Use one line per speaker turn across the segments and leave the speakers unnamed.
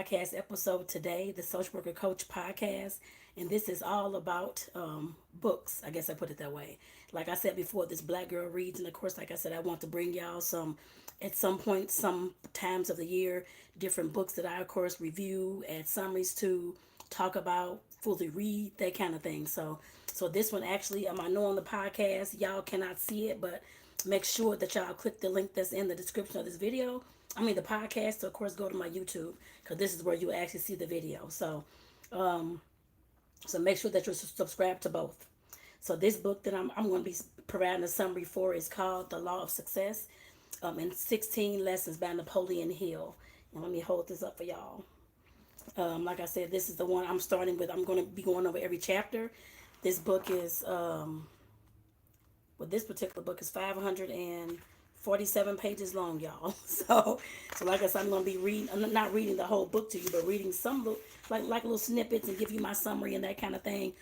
podcast episode today, the Social Worker Coach podcast. And this is all about books. I guess I put it that way. Like I said before, this Black Girl Reads. And of course, like I said, I want to bring y'all at some point, some times of the year, different books that I, of course, review, add summaries to, talk about, fully read, that kind of thing. So this one actually, I know on the podcast, y'all cannot see it, but make sure that y'all click the link that's in the description of this video. The podcast. So of course, go to my YouTube because this is where you actually see the video. So make sure that you're subscribed to both. So this book that I'm going to be providing a summary for is called The Law of Success, in 16 Lessons by Napoleon Hill. And let me hold this up for y'all. Like I said, this is the one I'm starting with. I'm going to be going over every chapter. This book is this particular book is 547 pages long, y'all. So like I said, I'm going to be reading. I'm not reading the whole book to you, but reading some like little snippets and give you my summary and that kind of thing.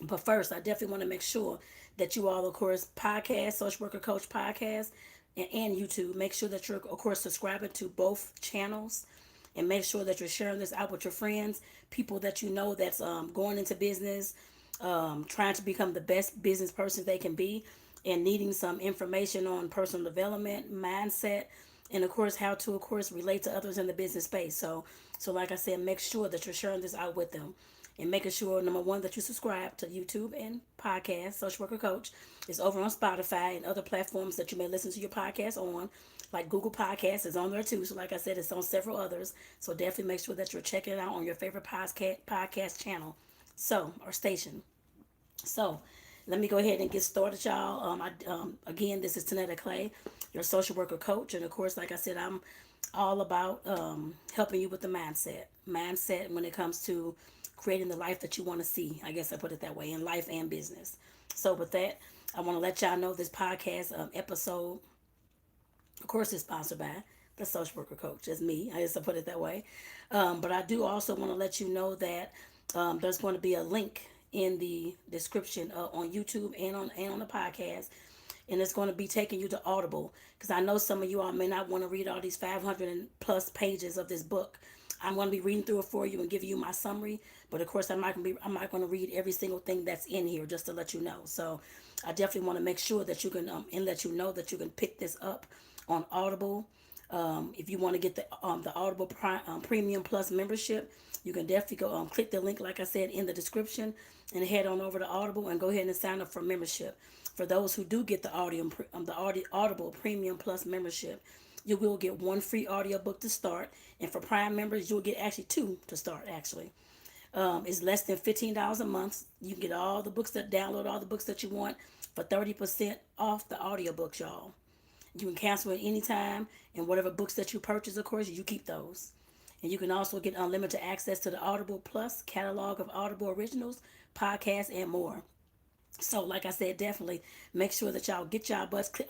But first, I definitely want to make sure that you all, of course, podcast, Social Worker Coach podcast, and YouTube, make sure that you're, of course, subscribing to both channels, and make sure that you're sharing this out with your friends, people that you know that's going into business, trying to become the best business person they can be, and needing some information on personal development, mindset, and of course how to, of course, relate to others in the business space. So like I said, make sure that you're sharing this out with them, and making sure, number one, that you subscribe to YouTube and podcast. Social Worker Coach is over on Spotify and other platforms that you may listen to your podcast on, like Google Podcasts is on there too. So like I said, it's on several others. So definitely make sure that you're checking it out on your favorite podcast channel, or station. So let me go ahead and get started, y'all. Again, this is Tonetta Clay, your social worker coach, and of course, like I said, I'm all about helping you with the mindset when it comes to creating the life that you want to see. I guess I put it that way, in life and business. So with that, I want to let y'all know this podcast episode, of course, is sponsored by the social worker coach. That's me. I guess I put it that way. But I do also want to let you know that there's going to be a link in the description on YouTube and on the podcast, and it's going to be taking you to Audible, because I know some of you all may not want to read all these 500 and plus pages of this book. I'm going to be reading through it for you and giving you my summary, but of course I'm not going to read every single thing that's in here, just to let you know. So I definitely want to make sure that you can and let you know that you can pick this up on Audible. If you want to get the Audible Premium Plus membership, you can definitely go click the link, like I said, in the description, and head on over to Audible and go ahead and sign up for membership. For those who do get the Audible Premium Plus membership, you will get one free audiobook to start, and for Prime members, you'll get actually two to start. Actually, it's less than $15 a month. You can get all the books download all the books that you want for 30% off the audiobooks, y'all. You can cancel it anytime, and whatever books that you purchase, of course, you keep those. And you can also get unlimited access to the Audible Plus catalog of Audible originals, podcasts, and more. So, like I said, definitely make sure that y'all get y'all butts. Click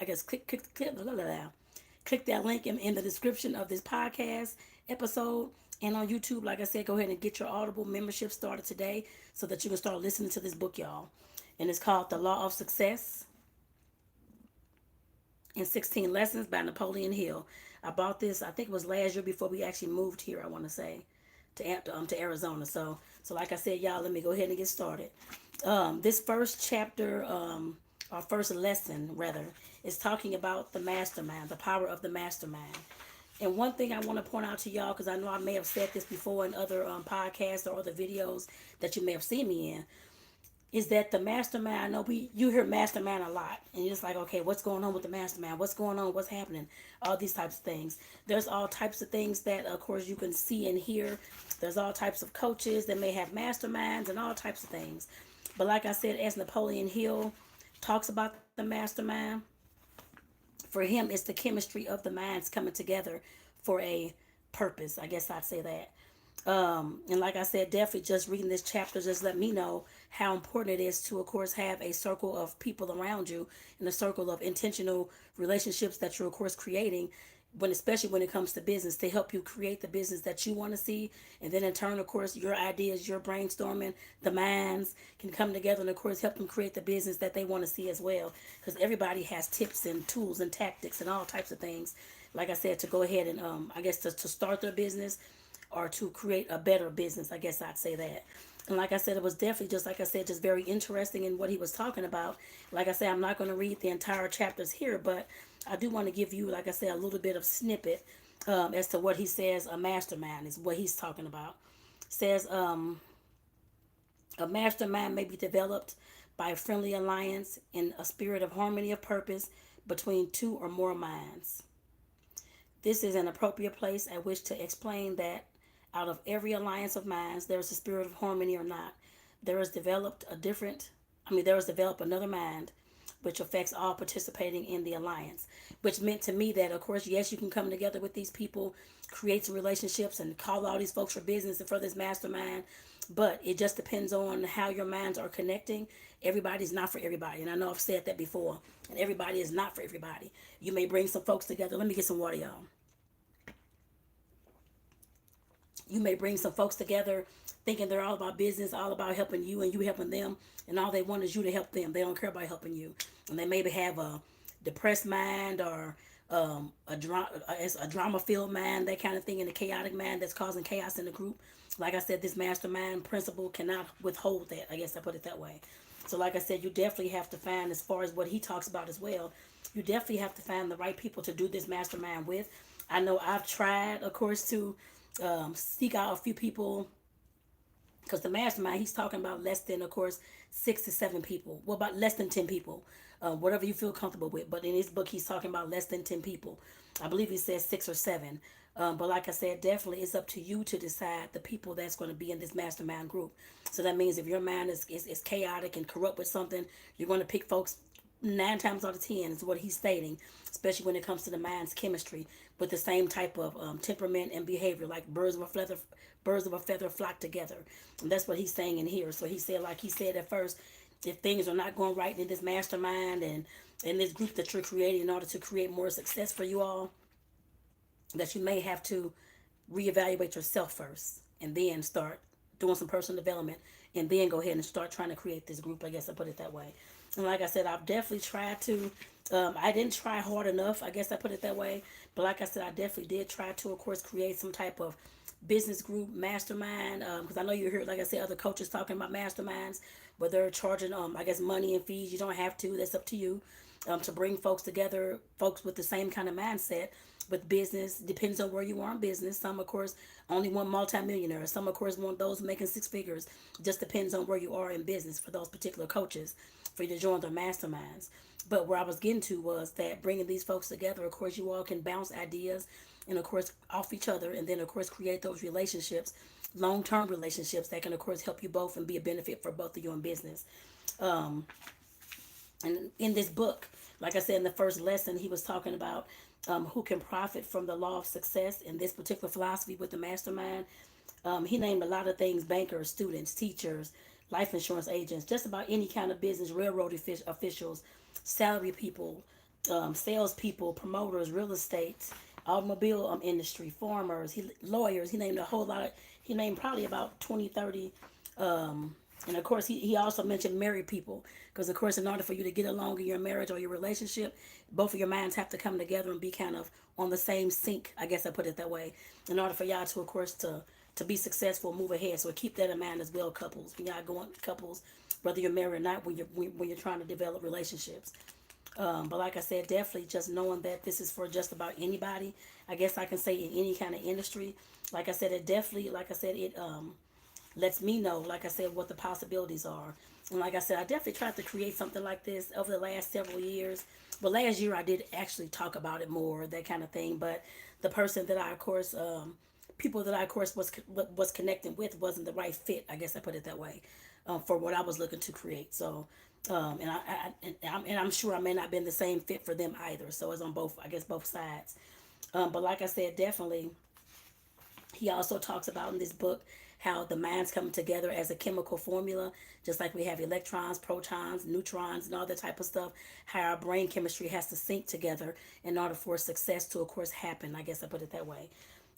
that link in the description of this podcast episode. And on YouTube, like I said, go ahead and get your Audible membership started today so that you can start listening to this book, y'all. And it's called The Law of Success in 16 Lessons by Napoleon Hill. I bought this, I think it was last year before we actually moved here, I want to say, to Arizona. So like I said, y'all, let me go ahead and get started. This first chapter, or first lesson rather, is talking about the mastermind, the power of the mastermind. And one thing I want to point out to y'all, because I know I may have said this before in other podcasts or other videos that you may have seen me in, is that the mastermind, I know you hear mastermind a lot, and you're just like, okay, what's going on with the mastermind? What's going on? What's happening? All these types of things. There's all types of things that, of course, you can see and hear. There's all types of coaches that may have masterminds and all types of things. But like I said, as Napoleon Hill talks about the mastermind, for him, it's the chemistry of the minds coming together for a purpose. I guess I'd say that. And like I said, definitely just reading this chapter just let me know how important it is to, of course, have a circle of people around you and a circle of intentional relationships that you're, of course, creating, especially when it comes to business, to help you create the business that you want to see. And then in turn, of course, your ideas, your brainstorming, the minds can come together and, of course, help them create the business that they want to see as well. Because everybody has tips and tools and tactics and all types of things, like I said, to go ahead and, I guess, to start their business, or to create a better business. I guess I'd say that. And like I said, it was definitely just like I said, just very interesting in what he was talking about. Like I said, I'm not going to read the entire chapters here, but I do want to give you, like I said, a little bit of snippet as to what he says. A mastermind is what he's talking about. Says a mastermind may be developed by a friendly alliance in a spirit of harmony of purpose between two or more minds. This is an appropriate place at which to explain that out of every alliance of minds, there is a spirit of harmony or not. There is developed a different, there is developed another mind which affects all participating in the alliance. Which meant to me that, of course, yes, you can come together with these people, create some relationships, and call all these folks for business and for this mastermind. But it just depends on how your minds are connecting. Everybody's not for everybody. And I know I've said that before. And everybody is not for everybody. You may bring some folks together. Let me get some water, y'all. You may bring some folks together thinking they're all about business, all about helping you and you helping them, and all they want is you to help them. They don't care about helping you. And they maybe have a depressed mind or a drama-filled mind, that kind of thing, and a chaotic mind that's causing chaos in the group. Like I said, this mastermind principle cannot withhold that. I guess I put it that way. So like I said, you definitely have to find, as far as what he talks about as well, you definitely have to find the right people to do this mastermind with. I know I've tried, of course, to seek out a few people, because the mastermind, he's talking about less than, of course, 6 to 7 people. Well, about less than 10 people, whatever you feel comfortable with. But in his book, he's talking about less than 10 people. I believe he says 6 or 7. But like I said, definitely it's up to you to decide the people that's going to be in this mastermind group. So that means if your mind is chaotic and corrupt with something, you're going to pick folks 9 times out of 10 is what he's stating, especially when it comes to the mind's chemistry, with the same type of temperament and behavior, like birds of a feather flock together. And that's what he's saying in here. So he said, like he said at first, if things are not going right in this mastermind and in this group that you're creating in order to create more success for you all, that you may have to reevaluate yourself first and then start doing some personal development and then go ahead and start trying to create this group. I guess I put it that way. And like I said, I've definitely tried to. I didn't try hard enough. I guess I put it that way. But like I said, I definitely did try to, of course, create some type of business group mastermind. Because I know you hear, like I said, other coaches talking about masterminds where they're charging, I guess, money and fees. You don't have to. That's up to you. To bring folks together, folks with the same kind of mindset with business. Depends on where you are in business. Some, of course, only want multimillionaires. Some, of course, want those making 6 figures. Just depends on where you are in business for those particular coaches, for you to join their masterminds. But where I was getting to was that bringing these folks together, of course, you all can bounce ideas and, of course, off each other, and then, of course, create those relationships, long-term relationships that can, of course, help you both and be a benefit for both of you in business. And in this book, like I said in the first lesson, he was talking about who can profit from the law of success in this particular philosophy with the mastermind. He named a lot of things: bankers, students, teachers, life insurance agents, just about any kind of business, railroad officials, salary people, salespeople, promoters, real estate, automobile industry, farmers, lawyers. He named a whole lot of, he named probably about 20, 30. And of course, he also mentioned married people, because of course, in order for you to get along in your marriage or your relationship, both of your minds have to come together and be kind of on the same sync. I guess I put it that way. In order for y'all to, of course, to be successful, move ahead. So keep that in mind as well, couples. When y'all going couples, whether you're married or not, when you're trying to develop relationships. But like I said, definitely just knowing that this is for just about anybody. I guess I can say in any kind of industry. Like I said, it definitely, like I said, it lets me know, like I said, what the possibilities are. And like I said, I definitely tried to create something like this over the last several years. But last year I did actually talk about it more, that kind of thing. But the person that I, of course, people that I, of course, was connecting with wasn't the right fit. I guess I put it that way, for what I was looking to create. So, and I'm sure I may not have been the same fit for them either. So it's on both, I guess, both sides. But like I said, definitely, he also talks about in this book how the minds come together as a chemical formula, just like we have electrons, protons, neutrons, and all that type of stuff, how our brain chemistry has to sync together in order for success to, of course, happen. I guess I put it that way.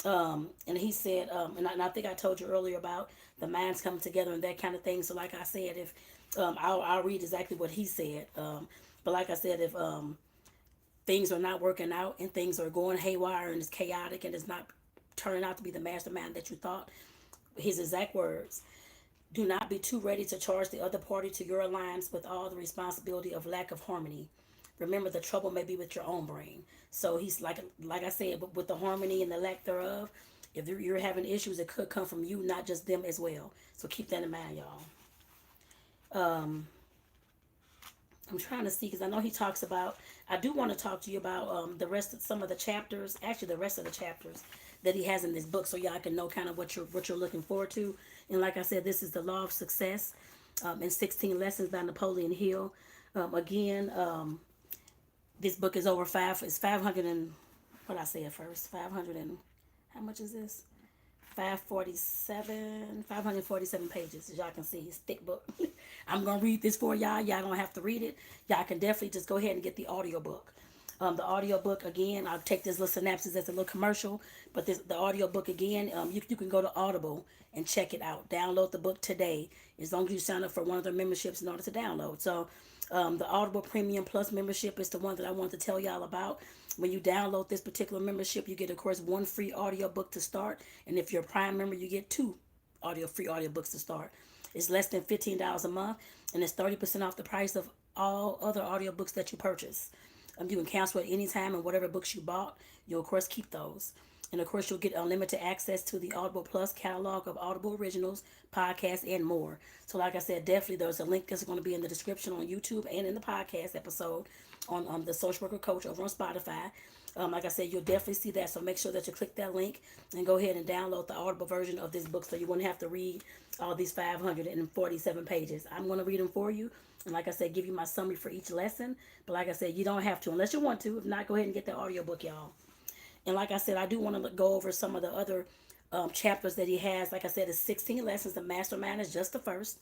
And he said, and I think I told you earlier about the minds coming together and that kind of thing. So like I said, if I'll read exactly what he said. But like I said, if things are not working out and things are going haywire and it's chaotic and it's not turning out to be the mastermind that you thought. His exact words: do not be too ready to charge the other party to your alliance with all the responsibility of lack of harmony. Remember, the trouble may be with your own brain. So he's like I said, with the harmony and the lack thereof, if you're having issues, it could come from you, not just them as well. So keep that in mind, y'all. I'm trying to see because I know he talks about. I do want to talk to you about the rest of some of the chapters. Actually, the rest of the chapters that he has in this book, so y'all can know kind of what you're looking forward to. And like I said, this is the Law of Success in 16 Lessons by Napoleon Hill. Again, this book is over five. It's 500 and what I say at first. 500 and how much is this? 547 pages, as y'all can see. It's a thick book. I'm gonna read this for y'all. Y'all don't have to read it. Y'all can definitely just go ahead and get the audiobook. The audiobook, again, I'll take this little synopsis as a little commercial, but the audiobook, again, you can go to Audible and check it out. Download the book today, as long as you sign up for one of their memberships in order to download. So the Audible Premium Plus membership is the one that I want to tell y'all about. When you download this particular membership, you get, of course, one free audiobook to start. And if you're a Prime member, you get two free audiobooks to start. It's less than $15 a month, and it's 30% off the price of all other audiobooks that you purchase. You can cancel at any time, and whatever books you bought, you'll, of course, keep those. And, of course, you'll get unlimited access to the Audible Plus catalog of Audible originals, podcasts, and more. So, like I said, definitely there's a link that's going to be in the description on YouTube and in the podcast episode on the Social Worker Coach over on Spotify. Like I said, you'll definitely see that. So make sure that you click that link and go ahead and download the Audible version of this book so you won't have to read all these 547 pages. I'm going to read them for you. And like I said, give you my summary for each lesson. But like I said, you don't have to unless you want to. If not, go ahead and get the audiobook, y'all. And like I said, I do want to go over some of the other chapters that he has. Like I said, it's 16 lessons. The Mastermind is just the first.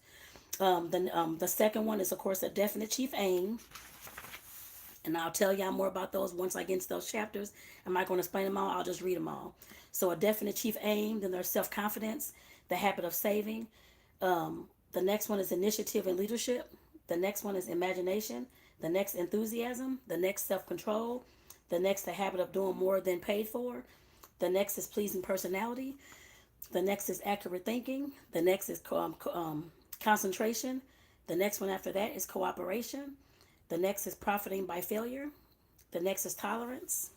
The second one is, of course, a definite chief aim. And I'll tell y'all more about those once I get into those chapters. I'm not going to explain them all. I'll just read them all. So a definite chief aim. Then there's self-confidence, the habit of saving. The next one is initiative and leadership. The next one is imagination. The next, enthusiasm. The next, self-control. The next, the habit of doing more than paid for. The next is pleasing personality. The next is accurate thinking. The next is concentration. The next one after that is cooperation. The next is profiting by failure. The next is tolerance.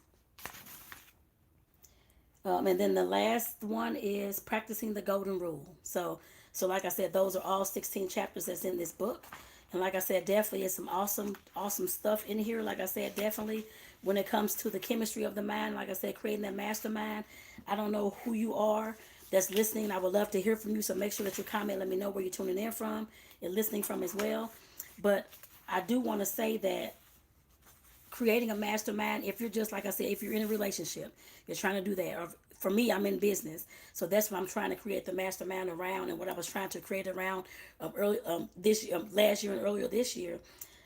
And then the last one is practicing the golden rule. So like I said, those are all 16 chapters that's in this book. And like I said, definitely it's some awesome stuff in here. Like I said, definitely when it comes to the chemistry of the mind, like I said, creating that mastermind. I don't know who you are that's listening. I would love to hear from you. So make sure that you comment. Let me know where you're tuning in from and listening from as well. But I do want to say that creating a mastermind, if you're just, like I said, if you're in a relationship, you're trying to do that. Or for me, I'm in business. So that's what I'm trying to create the mastermind around, and what I was trying to create around last year and earlier this year.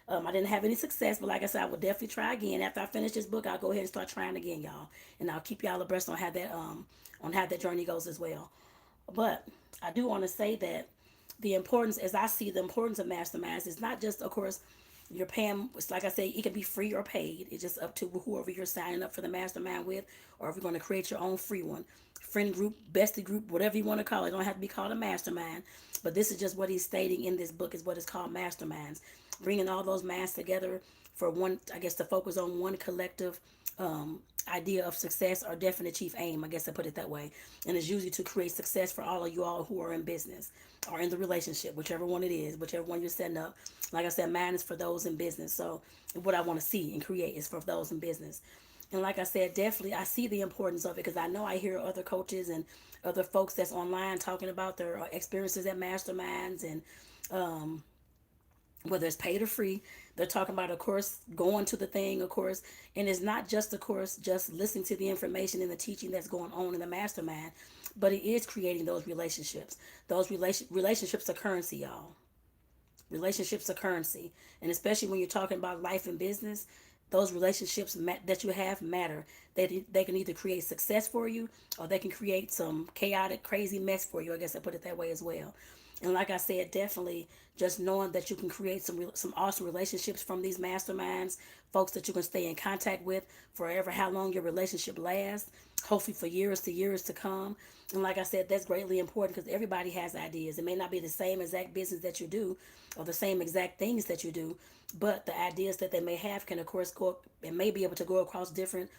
I didn't have any success, but like I said, I will definitely try again. After I finish this book, I'll go ahead and start trying again, y'all. And I'll keep y'all abreast on how that journey goes as well. But I do want to say that the importance, as I see the importance of masterminds, is not just, of course, you're paying. It's like I say, it can be free or paid. It's just up to whoever you're signing up for the mastermind with, or if you're going to create your own free one, friend group, bestie group, whatever you want to call it. It don't have to be called a mastermind, but this is just what he's stating in this book is what is called masterminds, bringing all those minds together for one. I guess to focus on one collective idea of success or definite chief aim. I guess I put it that way. And it's usually to create success for all of you all who are in business or in the relationship, whichever one it is, whichever one you're setting up. Like I said, mine is for those in business. So what I want to see and create is for those in business. And like I said, definitely I see the importance of it because I know I hear other coaches and other folks that's online talking about their experiences at masterminds and whether it's paid or free. They're talking about, of course, going to the thing, of course. And it's not just, of course, just listening to the information and the teaching that's going on in the mastermind, but it is creating those relationships. Those relationships are currency, y'all. Relationships are currency. And especially when you're talking about life and business, those relationships that you have matter. They can either create success for you or they can create some chaotic, crazy mess for you. I guess I put it that way as well. And like I said, definitely just knowing that you can create some awesome relationships from these masterminds, folks that you can stay in contact with forever, how long your relationship lasts, hopefully for years to come. And like I said, that's greatly important because everybody has ideas. It may not be the same exact business that you do or the same exact things that you do, but the ideas that they may have can, of course, go and may be able to go across different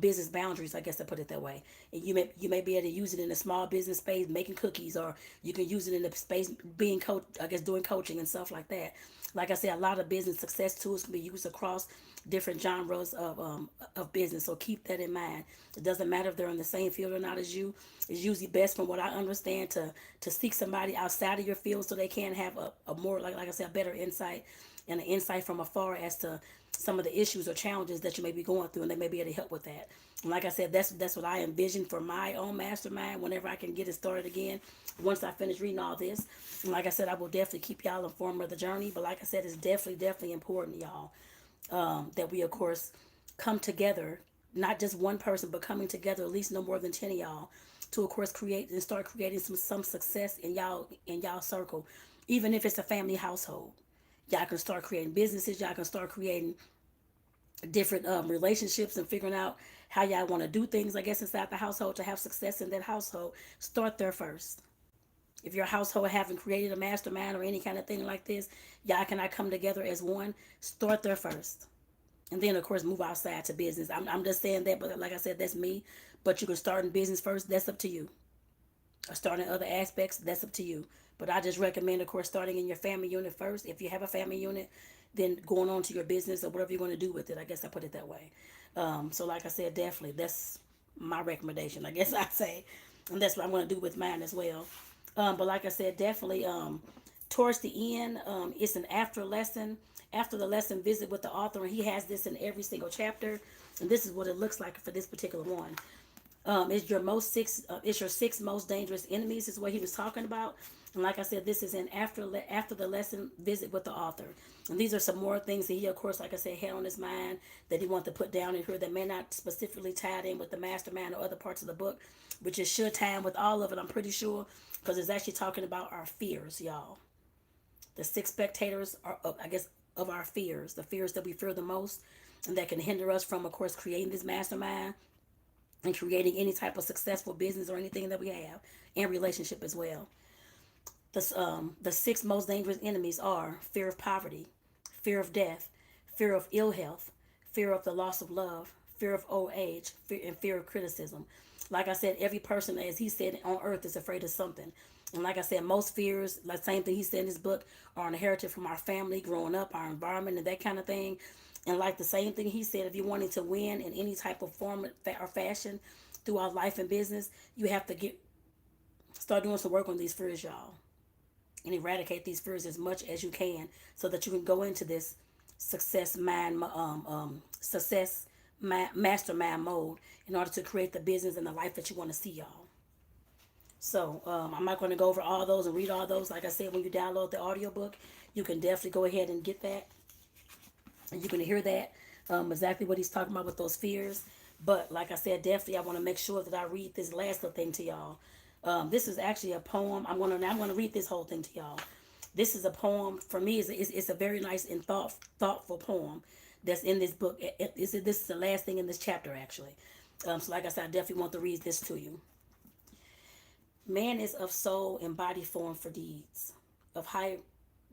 business boundaries. I guess I put it that way. And you may be able to use it in a small business space, making cookies, or you can use it in the space being coach. I guess doing coaching and stuff like that. Like I said, a lot of business success tools can be used across different genres of business. So keep that in mind. It doesn't matter if they're in the same field or not as you. It's usually best, from what I understand, to seek somebody outside of your field so they can have a more, like I said, a better insight and an insight from afar as to some of the issues or challenges that you may be going through, and they may be able to help with that. And like I said, that's what I envision for my own mastermind whenever I can get it started again. Once I finish reading all this, and like I said, I will definitely keep y'all informed of the journey. But like I said, it's definitely important, y'all, that we of course come together, not just one person, but coming together, at least no more than 10 of y'all, to of course create and start creating some success in y'all circle, even if it's a family household. Y'all can start creating businesses. Y'all can start creating different relationships and figuring out how y'all want to do things, I guess, inside the household to have success in that household. Start there first. If your household haven't created a mastermind or any kind of thing like this, y'all cannot come together as one. Start there first. And then, of course, move outside to business. I'm just saying that, but like I said, that's me. But you can start in business first. That's up to you. Or start in other aspects. That's up to you. But I just recommend, of course, starting in your family unit first. If you have a family unit, then going on to your business or whatever you're going to do with it. I guess I put it that way. So, like I said, definitely that's my recommendation. I guess I say, and that's what I'm going to do with mine as well. But like I said, definitely towards the end, it's an after lesson. After the lesson visit with the author, and he has this in every single chapter, and this is what it looks like for this particular one. It's your six most dangerous enemies is what he was talking about. And like I said, this is in after the lesson visit with the author. And these are some more things that he, of course, like I said, had on his mind that he wanted to put down in here that may not specifically tied in with the mastermind or other parts of the book, which it should tie in with all of it, I'm pretty sure, because it's actually talking about our fears, y'all. The six spectators are, I guess, of our fears, the fears that we fear the most, and that can hinder us from, of course, creating this mastermind and creating any type of successful business or anything that we have, and relationship as well. The six most dangerous enemies are fear of poverty, fear of death, fear of ill health, fear of the loss of love, fear of old age, and fear of criticism. Like I said, every person, as he said, on earth is afraid of something. And like I said, most fears, like same thing he said in his book, are inherited from our family, growing up, our environment, and that kind of thing. And like the same thing he said, if you wanted to win in any type of form or fashion throughout life and business, you have to start doing some work on these fears, y'all, and eradicate these fears as much as you can, so that you can go into this mastermind mode in order to create the business and the life that you want to see, y'all. So I'm not going to go over all those and read all those. Like I said, when you download the audiobook, you can definitely go ahead and get that, and you can hear that exactly what he's talking about with those fears. But like I said, definitely I want to make sure that I read this last little thing to y'all. This is actually a poem. I'm gonna read this whole thing to y'all. This is a poem for me. It's a very nice and thoughtful poem that's in this book. This is the last thing in this chapter actually. So like I said, I definitely want to read this to you. Man is of soul and body formed for deeds, of high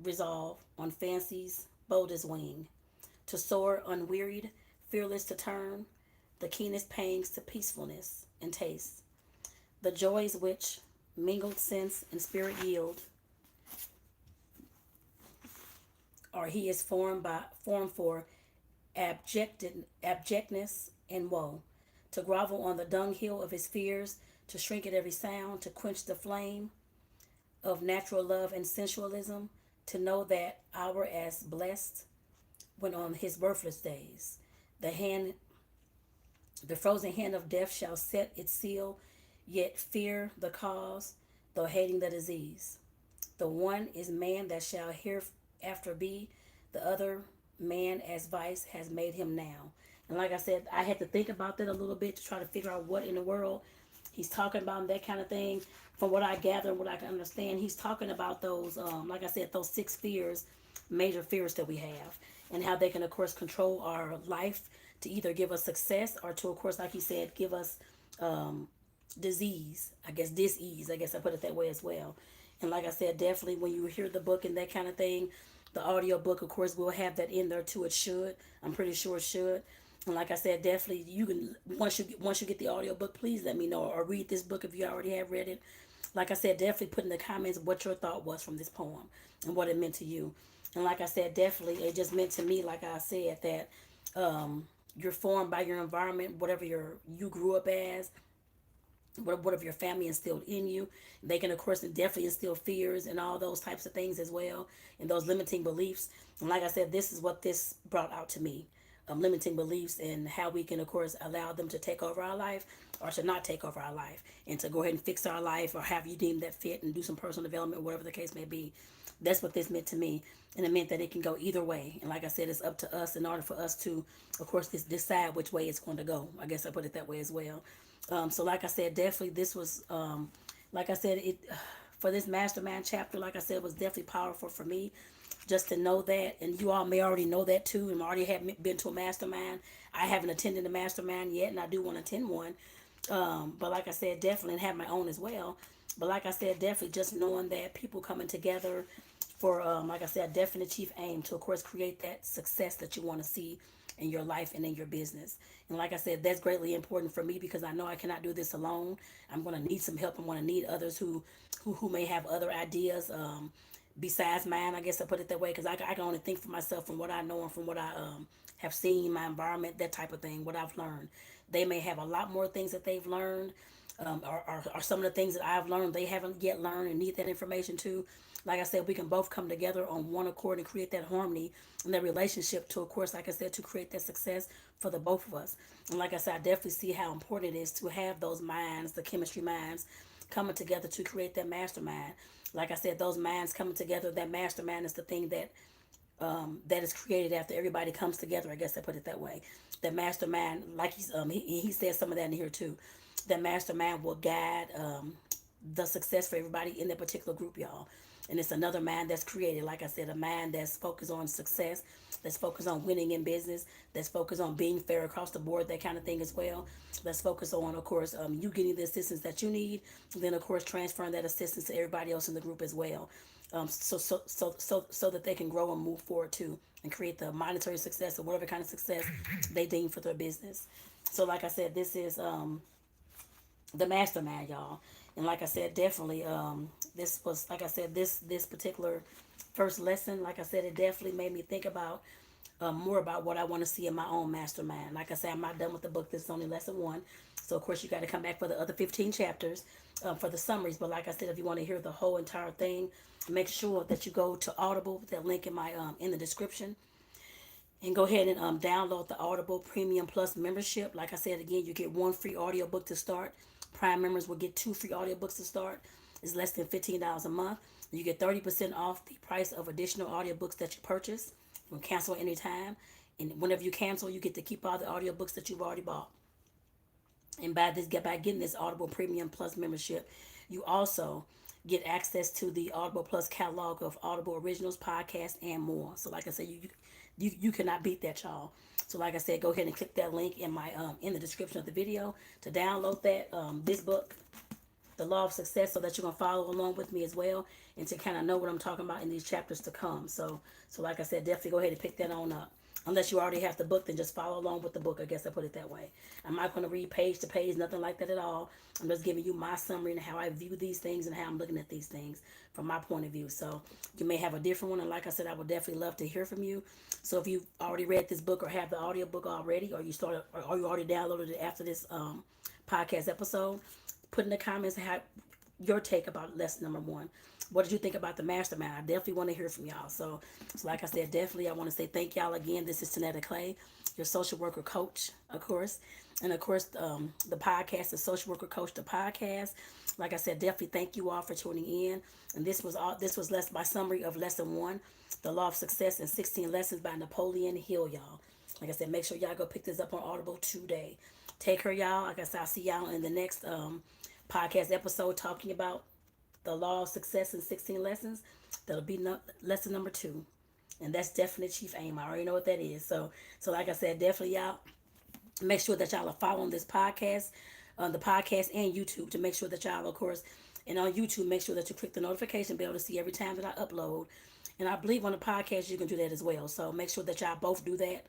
resolve on fancies bold as wing, to soar unwearied, fearless to turn the keenest pangs to peacefulness and taste. The joys which mingled sense and spirit yield, or he is formed for abjectness and woe, to grovel on the dunghill of his fears, to shrink at every sound, to quench the flame of natural love and sensualism, to know that hour as blessed when on his birthless days the hand the frozen hand of death shall set its seal, yet fear the cause, though hating the disease. The one is man that shall hereafter be, the other man as vice has made him now. And like I said, I had to think about that a little bit to try to figure out what in the world He's talking about that kind of thing. From what I gather and what I can understand, he's talking about those, like I said, those 6 fears, major fears that we have, and how they can, of course, control our life to either give us success or to, of course, like he said, give us disease. I guess dis-ease. I guess I put it that way as well. And like I said, definitely when you hear the book and that kind of thing, the audio book, of course, will have that in there too. It should. I'm pretty sure it should. And like I said, definitely you can once you get the audio book, please let me know or read this book if you already have read it. Like I said, definitely put in the comments what your thought was from this poem and what it meant to you. And like I said, definitely it just meant to me, like I said, that you're formed by your environment, whatever you grew up as, whatever your family instilled in you. They can, of course, definitely instill fears and all those types of things as well, and those limiting beliefs. And like I said, this is what this brought out to me. Limiting beliefs and how we can, of course, allow them to take over our life or to not take over our life and to go ahead and fix our life or have you deem that fit and do some personal development, whatever the case may be. That's what this meant to me. And it meant that it can go either way. And like I said, it's up to us in order for us to, of course, decide which way it's going to go. I guess I put it that way as well. So like I said, definitely this was, like I said, it for this mastermind chapter, like I said, was definitely powerful for me just to know that. And you all may already know that too and already have been to a mastermind. I haven't attended a mastermind yet, and I do want to attend one. But like I said, definitely and have my own as well. But like I said, definitely just knowing that people coming together for, like I said, a definite chief aim to, of course, create that success that you want to see in your life and in your business. And like I said, that's greatly important for me because I know I cannot do this alone. I'm going to need some help. I'm going to need others who may have other ideas besides mine. I guess I put it that way because I can only think for myself from what I know and from what I have seen, my environment, that type of thing, what I've learned. They may have a lot more things that they've learned or some of the things that I've learned they haven't yet learned and need that information too. Like I said, we can both come together on one accord and create that harmony and that relationship to, of course, like I said, to create that success for the both of us. And like I said, I definitely see how important it is to have those minds, the chemistry minds, coming together to create that mastermind. Like I said, those minds coming together, that mastermind is the thing that is created after everybody comes together. I guess I put it that way. That mastermind, like he said some of that in here too. That mastermind will guide the success for everybody in that particular group, y'all. And it's another mind that's created, like I said, a mind that's focused on success, that's focused on winning in business, that's focused on being fair across the board, that kind of thing as well. That's focused on, of course, you getting the assistance that you need, and then of course transferring that assistance to everybody else in the group as well. So that they can grow and move forward too, and create the monetary success or whatever kind of success they deem for their business. So, like I said, this is the mastermind, y'all. And like I said, definitely this was, like I said, this particular first lesson, like I said, it definitely made me think about more about what I want to see in my own mastermind. Like I said, I'm not done with the book. This is only lesson 1, so of course you got to come back for the other 15 chapters for the summaries. But like I said, if you want to hear the whole entire thing, make sure that you go to Audible with that link in my in the description, and go ahead and download the Audible Premium Plus membership. Like I said, again, you get 1 free audiobook to start. Prime members will get 2 free audiobooks to start. It's less than $15 a month. You get 30% off the price of additional audiobooks that you purchase. You can cancel at any time. And whenever you cancel, you get to keep all the audiobooks that you've already bought. And by getting this Audible Premium Plus membership, you also get access to the Audible Plus catalog of Audible Originals, podcasts, and more. So like I said, you cannot beat that, y'all. So like I said, go ahead and click that link in my in the description of the video to download that this book, The Law of Success, so that you can follow along with me as well and to kind of know what I'm talking about in these chapters to come. So like I said, definitely go ahead and pick that on up. Unless you already have the book, then just follow along with the book. I guess I put it that way. I'm not going to read page to page, nothing like that at all. I'm just giving you my summary and how I view these things and how I'm looking at these things from my point of view. So you may have a different one. And like I said, I would definitely love to hear from you. So if you've already read this book or have the audiobook already, or you already downloaded it after this podcast episode, put in the comments how your take about lesson number 1. What did you think about the mastermind? I definitely want to hear from y'all. So like I said, definitely I want to say thank y'all again. This is Tonetta Clay, your social worker coach, of course. And of course, the podcast, the Social Worker Coach, the podcast. Like I said, definitely thank you all for tuning in. And this was my summary of lesson 1, The Law of Success in 16 Lessons by Napoleon Hill, y'all. Like I said, make sure y'all go pick this up on Audible today. Take care, y'all. Like I said, I'll see y'all in the next podcast episode talking about the law of success in 16 lessons. That'll be lesson number 2. And that's definitely chief aim. I already know what that is. So like I said, definitely y'all make sure that y'all are following this podcast, on the podcast and YouTube, to make sure that y'all, of course, and on YouTube, make sure that you click the notification bell to see every time that I upload. And I believe on the podcast you can do that as well. So make sure that y'all both do that.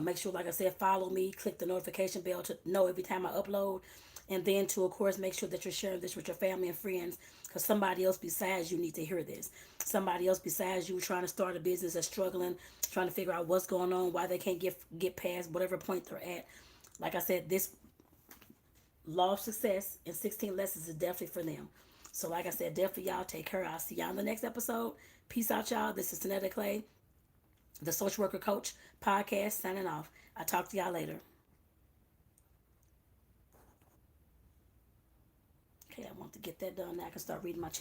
Make sure, like I said, follow me, click the notification bell to know every time I upload. And then to, of course, make sure that you're sharing this with your family and friends, because somebody else besides you need to hear this. Somebody else besides you trying to start a business, that's struggling, trying to figure out what's going on, why they can't get past whatever point they're at. Like I said, this law of success in 16 lessons is definitely for them. So like I said, definitely y'all take care. I'll see y'all in the next episode. Peace out, y'all. This is Tonetta Clay, the Social Worker Coach podcast, signing off. I'll talk to y'all later. Okay, I want to get that done now. I can start reading my chat.